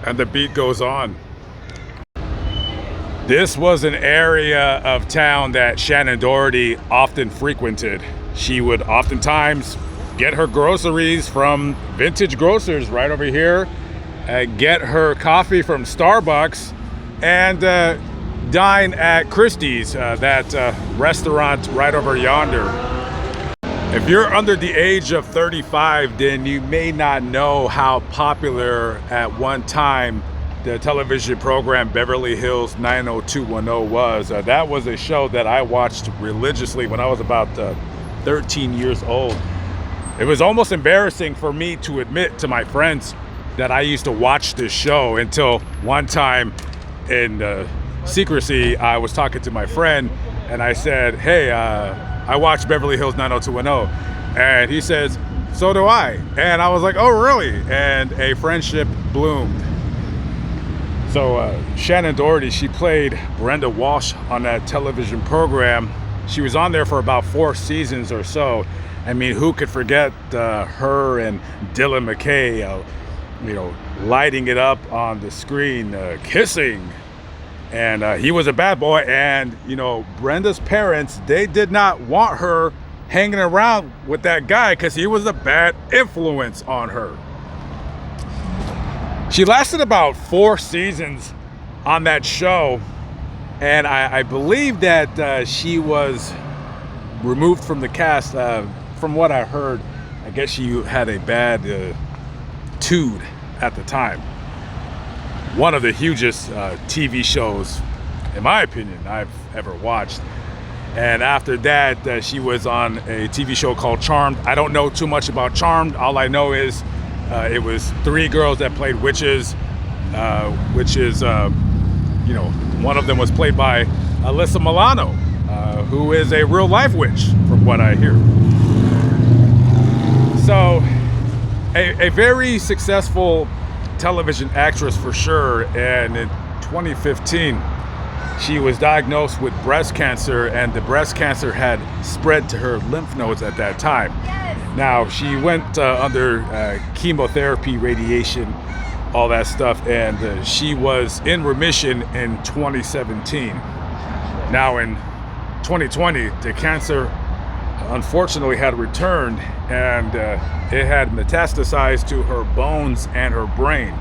And the beat goes on. This was an area of town that Shannon Doherty often frequented. She would oftentimes get her groceries from Vintage Grocers right over here, get her coffee from Starbucks, and dine at Christie's, that restaurant right over yonder. If you're under the age of 35, then you may not know how popular at one time the television program Beverly Hills 90210 was. That was a show that I watched religiously when I was about 13 years old. It was almost embarrassing for me to admit to my friends that I used to watch this show until one time in secrecy, I was talking to my friend and I said, hey, I watched Beverly Hills 90210. And he says, so do I. And I was like, oh, really? And a friendship bloomed. So Shannon Doherty, she played Brenda Walsh on that television program. She was on there for about 4 seasons or so. I mean, who could forget her and Dylan McKay, lighting it up on the screen, kissing. And he was a bad boy. And, Brenda's parents, they did not want her hanging around with that guy because he was a bad influence on her. She lasted about 4 seasons on that show, and I believe that she was removed from the cast. From what I heard, I guess she had a bad tood at the time. One of the hugest TV shows, in my opinion, I've ever watched. And after that, she was on a TV show called Charmed. I don't know too much about Charmed. All I know is it was 3 girls that played witches, which is, one of them was played by Alyssa Milano, who is a real life witch, from what I hear. So, a very successful television actress for sure. And in 2015, she was diagnosed with breast cancer, and the breast cancer had spread to her lymph nodes at that time. Now, she went under chemotherapy, radiation, all that stuff, and she was in remission in 2017. Now, in 2020, the cancer unfortunately had returned, and it had metastasized to her bones and her brain.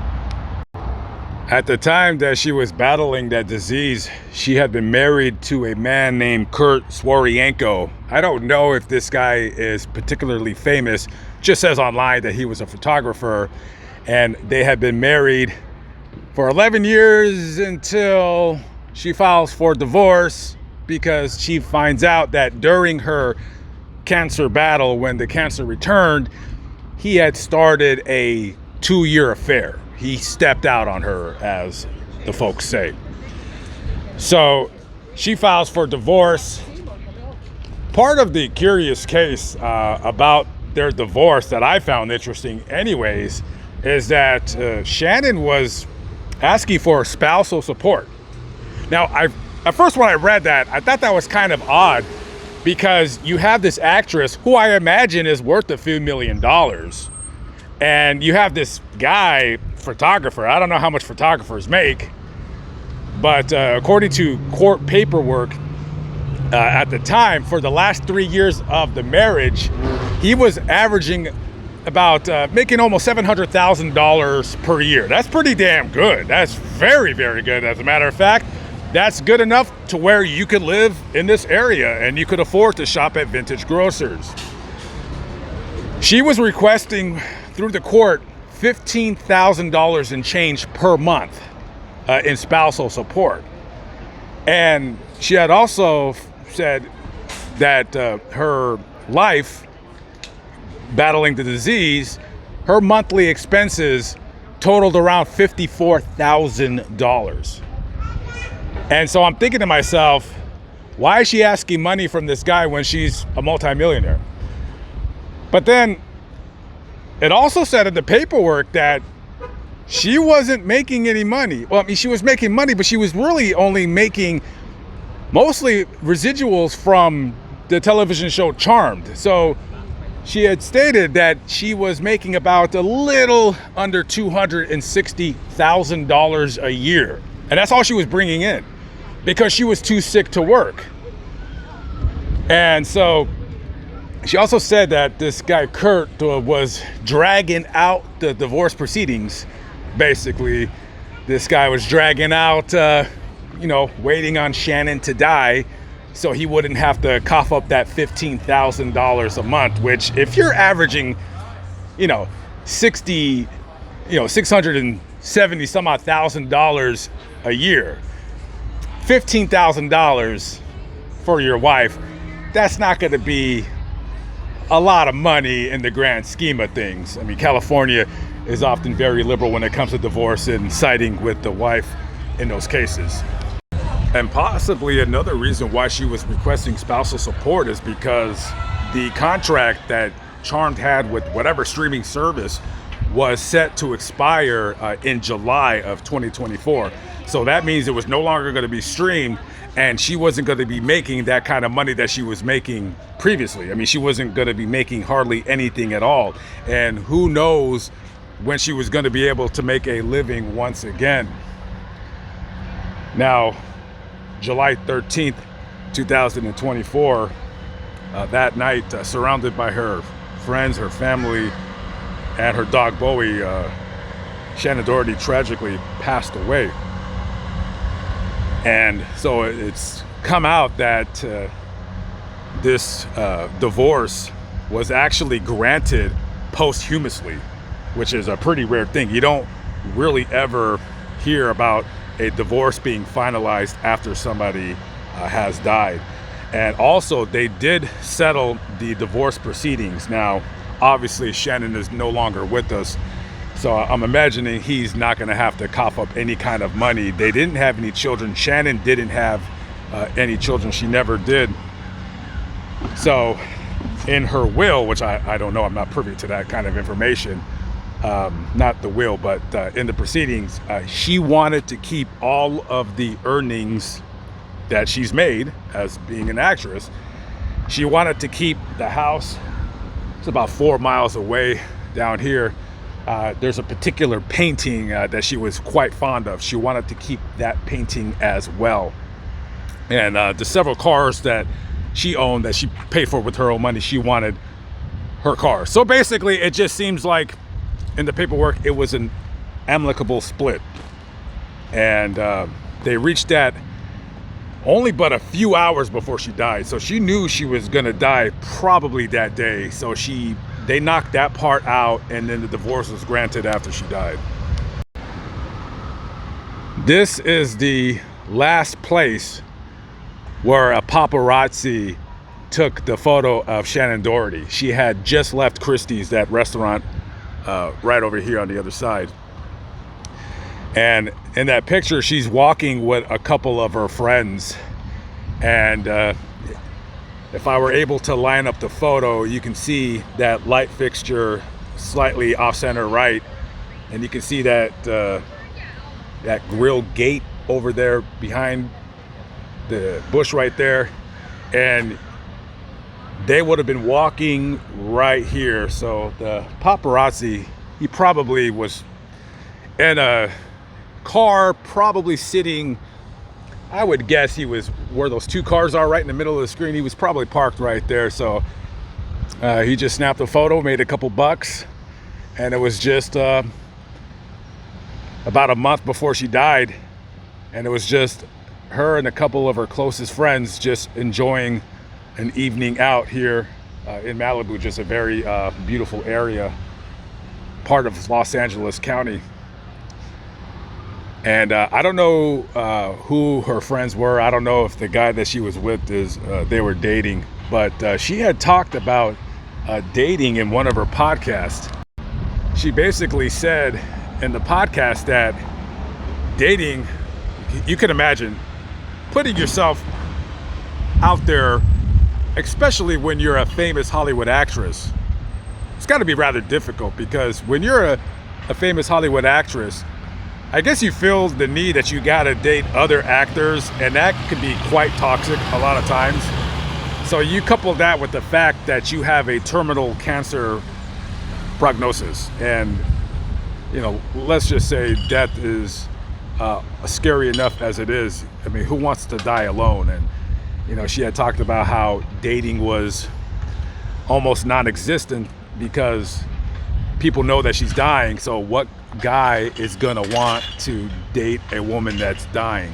At the time that she was battling that disease, she had been married to a man named Kurt Swarienko. I don't know if this guy is particularly famous. Just says online that he was a photographer, and they had been married for 11 years until she files for divorce because she finds out that during her cancer battle, when the cancer returned, he had started a 2-year affair. He stepped out on her, as the folks say. So she files for divorce. Part of the curious case about their divorce that I found interesting anyways is that Shannon was asking for spousal support. Now, at first when I read that, I thought that was kind of odd because you have this actress who I imagine is worth a few $1 million. And you have this guy, photographer. I don't know how much photographers make, but according to court paperwork at the time, for the last 3 years of the marriage, he was averaging about making almost $700,000 per year. That's pretty damn good. That's very, very good. As a matter of fact, that's good enough to where you could live in this area and you could afford to shop at Vintage Grocers. She was requesting through the court $15,000 in change per month in spousal support. And she had also said that her life battling the disease, her monthly expenses totaled around $54,000. And so I'm thinking to myself, why is she asking money from this guy when she's a multimillionaire? But then it also said in the paperwork that she wasn't making any money. Well, I mean, she was making money, but she was really only making mostly residuals from the television show Charmed. So she had stated that she was making about a little under $260,000 a year. And that's all she was bringing in because she was too sick to work. And so she also said that this guy, Kurt, was dragging out the divorce proceedings. Basically, this guy was dragging out, waiting on Shannon to die so he wouldn't have to cough up that $15,000 a month, which if you're averaging, 670 some odd $1,000 a year, $15,000 for your wife, that's not going to be a lot of money in the grand scheme of things. I mean, California is often very liberal when it comes to divorce and siding with the wife in those cases. And possibly another reason why she was requesting spousal support is because the contract that Charmed had with whatever streaming service was set to expire in July of 2024. So that means it was no longer going to be streamed, and she wasn't going to be making that kind of money that she was making previously. I mean, she wasn't going to be making hardly anything at all. And who knows when she was going to be able to make a living once again. Now, July 13th, 2024, that night, surrounded by her friends, her family, and her dog Bowie, Shannon Doherty tragically passed away. And so it's come out that this divorce was actually granted posthumously, which is a pretty rare thing. You don't really ever hear about a divorce being finalized after somebody has died. And also, they did settle the divorce proceedings. Now, obviously, Shannon is no longer with us, so I'm imagining he's not going to have to cough up any kind of money. They didn't have any children. Shannon didn't have any children. She never did. So in her will, which I don't know, I'm not privy to that kind of information, not the will, but in the proceedings, she wanted to keep all of the earnings that she's made as being an actress. She wanted to keep the house. It's about 4 miles away down here. There's a particular painting that she was quite fond of. She wanted to keep that painting as well. And the several cars that she owned that she paid for with her own money, she wanted her car. So basically, it just seems like in the paperwork, it was an amicable split. And they reached that only but a few hours before she died. So she knew she was gonna die probably that day. So they knocked that part out, and then the divorce was granted after she died. This is the last place where a paparazzi took the photo of Shannon Doherty. She had just left Christie's, that restaurant right over here on the other side. And in that picture, she's walking with a couple of her friends. And if I were able to line up the photo, you can see that light fixture slightly off center right. And you can see that that grill gate over there behind the bush right there. And they would have been walking right here. So the paparazzi, he probably was in a car, probably sitting, I would guess he was where those two cars are right in the middle of the screen. He was probably parked right there. So he just snapped a photo, made a couple bucks, and it was just about a month before she died, and it was just her and a couple of her closest friends just enjoying an evening out here in Malibu, just a very beautiful area, part of Los Angeles County. And I don't know who her friends were. I don't know if the guy that she was with they were dating, but she had talked about dating in one of her podcasts. She basically said in the podcast that dating, you can imagine putting yourself out there, especially when you're a famous Hollywood actress. It's got to be rather difficult, because when you're a famous Hollywood actress, I guess you feel the need that you gotta date other actors, and that could be quite toxic a lot of times. So you couple that with the fact that you have a terminal cancer prognosis, and let's just say death is scary enough as it is. I mean, who wants to die alone? And she had talked about how dating was almost non-existent because people know that she's dying. So what guy is gonna want to date a woman that's dying?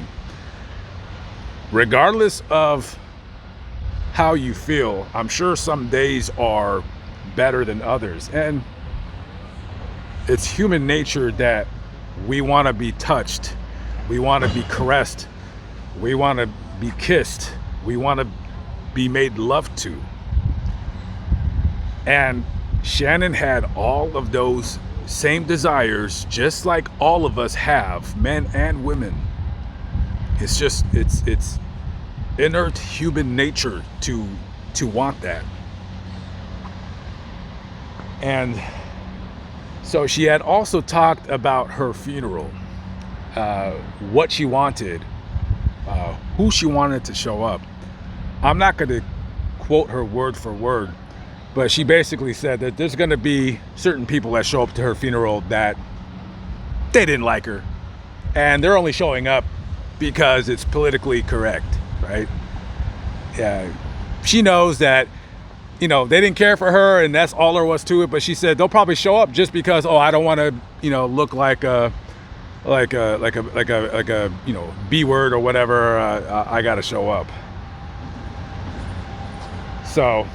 Regardless of how you feel, I'm sure some days are better than others, and it's human nature that we want to be touched, we want to be caressed, we want to be kissed, we want to be made love to. And Shannon had all of those same desires, just like all of us have, men and women. It's just it's inert human nature to want that. And so she had also talked about her funeral, what she wanted, who she wanted to show up. I'm not going to quote her word for word, but she basically said that there's going to be certain people that show up to her funeral that they didn't like her, and they're only showing up because it's politically correct, right? Yeah, she knows that they didn't care for her, and that's all there was to it. But she said they'll probably show up just because, I don't want to look like a B word or whatever. I got to show up. So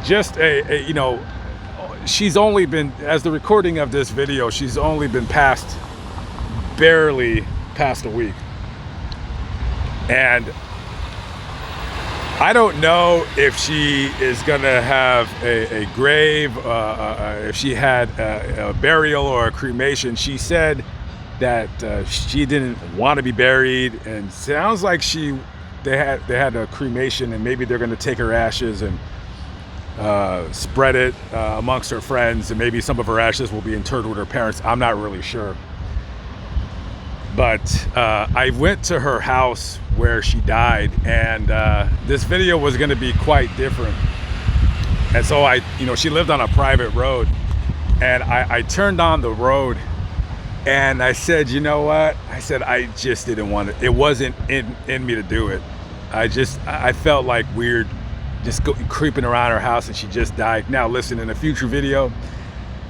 just she's only been, as the recording of this video, she's only been barely past a week. And I don't know if she is gonna have a grave, if she had a burial or a cremation. She said that she didn't want to be buried, and sounds like they had a cremation, and maybe they're gonna take her ashes and spread it amongst her friends, and maybe some of her ashes will be interred with her parents. I'm not really sure. But I went to her house where she died, and this video was going to be quite different. And so she lived on a private road, and I turned on the road, and I said, you know what? I said, I just didn't want it. It wasn't in me to do it. I felt like weird just creeping around her house, and she just died. Now listen, in a future video,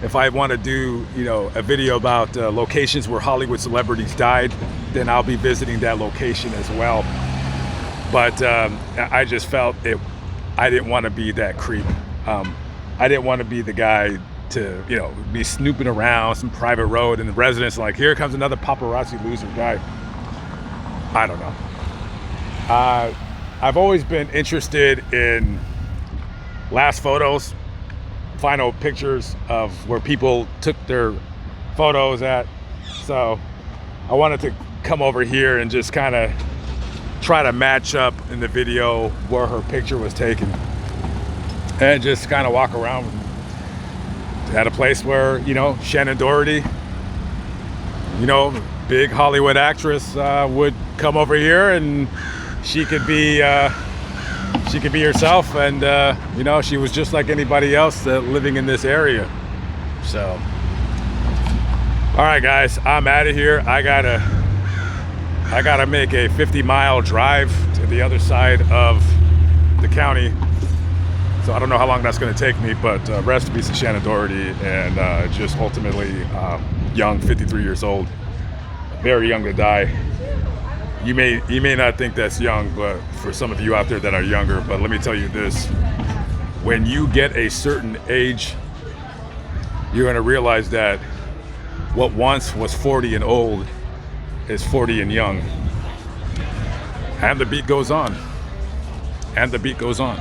if I want to do, a video about locations where Hollywood celebrities died, then I'll be visiting that location as well. But I just felt I didn't want to be that creep. I didn't want to be the guy to, be snooping around some private road, and the residents like, here comes another paparazzi loser guy. I don't know. I've always been interested in last photos, final pictures of where people took their photos at. So I wanted to come over here and just kind of try to match up in the video where her picture was taken, and just kind of walk around at a place where, Shannon Doherty, big Hollywood actress, would come over here, and she could be herself, and she was just like anybody else living in this area. So, all right, guys, I'm out of here. I gotta make a 50-mile drive to the other side of the county. So I don't know how long that's going to take me, but rest in peace to Shannon Doherty, and just ultimately young, 53 years old, very young to die. You may not think that's young, but for some of you out there that are younger, but let me tell you this: when you get a certain age, you're going to realize that what once was 40 and old is 40 and young. And the beat goes on. And the beat goes on.